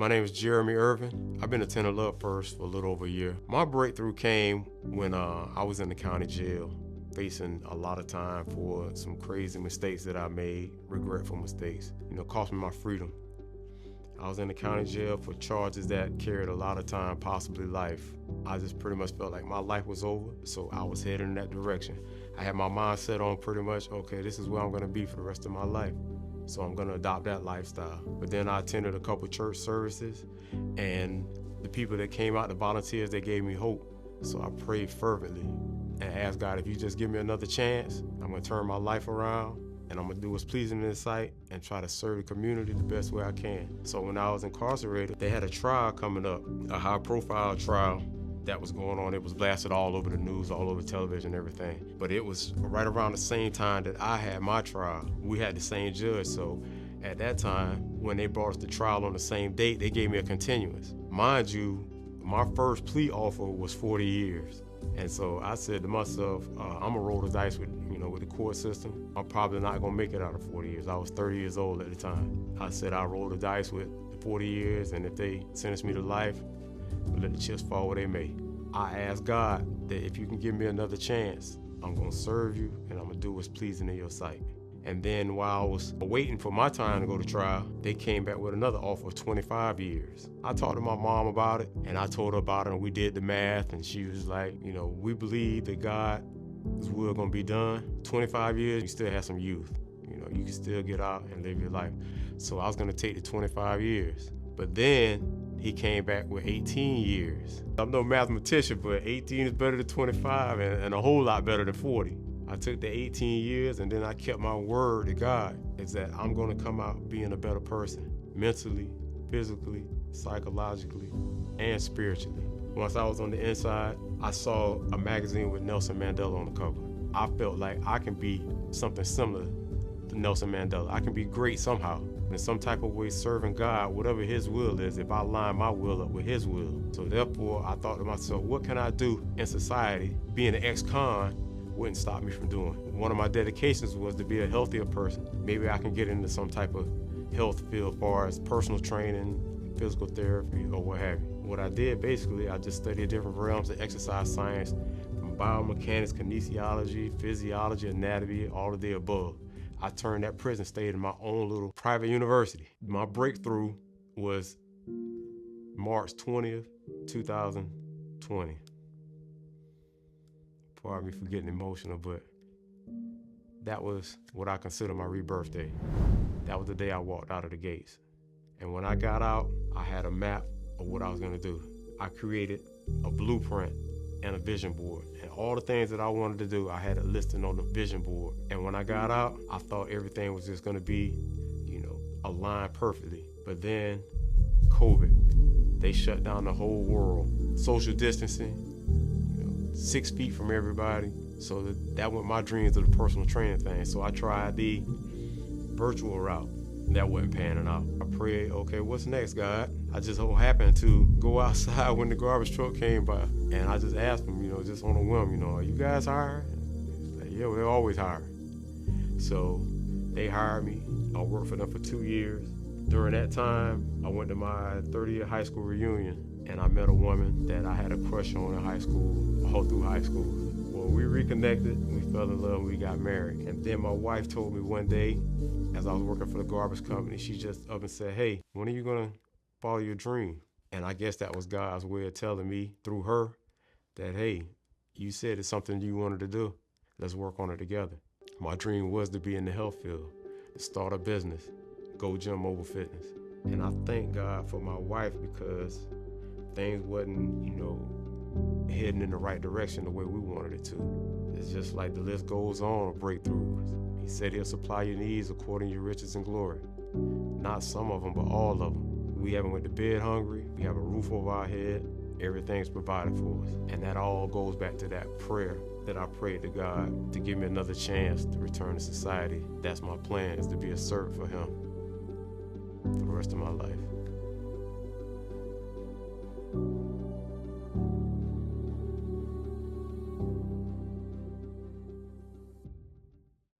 My name is Jeramie Irvin. I've been attending Love First for a little over a year. My breakthrough came when I was in the county jail, facing a lot of time for some crazy mistakes that I made, regretful mistakes. Cost me my freedom. I was in the county jail for charges that carried a lot of time, possibly life. I just pretty much felt like my life was over, so I was heading in that direction. I had my mind set on pretty much, okay, this is where I'm gonna be for the rest of my life. So I'm gonna adopt that lifestyle. But then I attended a couple church services, and the people that came out, the volunteers, they gave me hope. So I prayed fervently and asked God, if you just give me another chance, I'm gonna turn my life around, and I'm gonna do what's pleasing in His sight and try to serve the community the best way I can. So when I was incarcerated, they had a trial coming up, a high-profile trial that was going on. It was blasted all over the news, all over television and everything. But it was right around the same time that I had my trial. We had the same judge, so at that time, when they brought us to trial on the same date, they gave me a continuance. Mind you, my first plea offer was 40 years. And so I said to myself, I'm gonna roll the dice with the court system. I'm probably not gonna make it out of 40 years. I was 30 years old at the time. I said I'll roll the dice with 40 years, and if they sentence me to life, let the chips fall where they may. I asked God that if you can give me another chance, I'm gonna serve you and I'm gonna do what's pleasing in your sight. And then while I was waiting for my time to go to trial, they came back with another offer of 25 years. I talked to my mom about it, and I told her about it, and we did the math, and she was like, we believe that God's will gonna be done. 25 years, you still have some youth. You can still get out and live your life. So I was gonna take the 25 years. But then he came back with 18 years. I'm no mathematician, but 18 is better than 25 and a whole lot better than 40. I took the 18 years, and then I kept my word to God, is that I'm gonna come out being a better person, mentally, physically, psychologically, and spiritually. Once I was on the inside, I saw a magazine with Nelson Mandela on the cover. I felt like I can be something similar to Nelson Mandela. I can be great somehow, in some type of way, serving God, whatever His will is, if I line my will up with His will. So therefore, I thought to myself, what can I do in society? Being an ex-con wouldn't stop me from doing. One of my dedications was to be a healthier person. Maybe I can get into some type of health field as far as personal training, physical therapy, or what have you. What I did, basically, I just studied different realms of exercise science, from biomechanics, kinesiology, physiology, anatomy, all of the above. I turned that prison state into my own little private university. My breakthrough was March 20th, 2020. Pardon me for getting emotional, but that was what I consider my rebirth day. That was the day I walked out of the gates. And when I got out, I had a map of what I was gonna do. I created a blueprint and a vision board. And all the things that I wanted to do, I had it listed on the vision board. And when I got out, I thought everything was just gonna be, aligned perfectly. But then COVID, they shut down the whole world. Social distancing, 6 feet from everybody. So that went my dreams of the personal training thing. So I tried the virtual route. That wasn't panning out. I prayed, okay, what's next, God? I just so happened to go outside when the garbage truck came by. And I just asked them, just on a whim, are you guys hiring? Like, yeah, we're always hiring. So they hired me. I worked for them for 2 years. During that time, I went to my 30th high school reunion, and I met a woman that I had a crush on in high school, all through high school. Well, we reconnected, we fell in love, and we got married. And then my wife told me one day, as I was working for the garbage company, she just up and said, hey, when are you gonna follow your dream? And I guess that was God's way of telling me through her that, hey, you said it's something you wanted to do. Let's work on it together. My dream was to be in the health field, to start a business, Go Gym Mobile Fitness. And I thank God for my wife, because things wasn't, heading in the right direction the way we wanted it to. It's just like the list goes on of breakthroughs. He said He'll supply your needs according to your riches and glory. Not some of them, but all of them. We haven't went to bed hungry. We have a roof over our head. Everything's provided for us. And that all goes back to that prayer that I prayed to God to give me another chance to return to society. That's my plan, is to be a servant for Him for the rest of my life.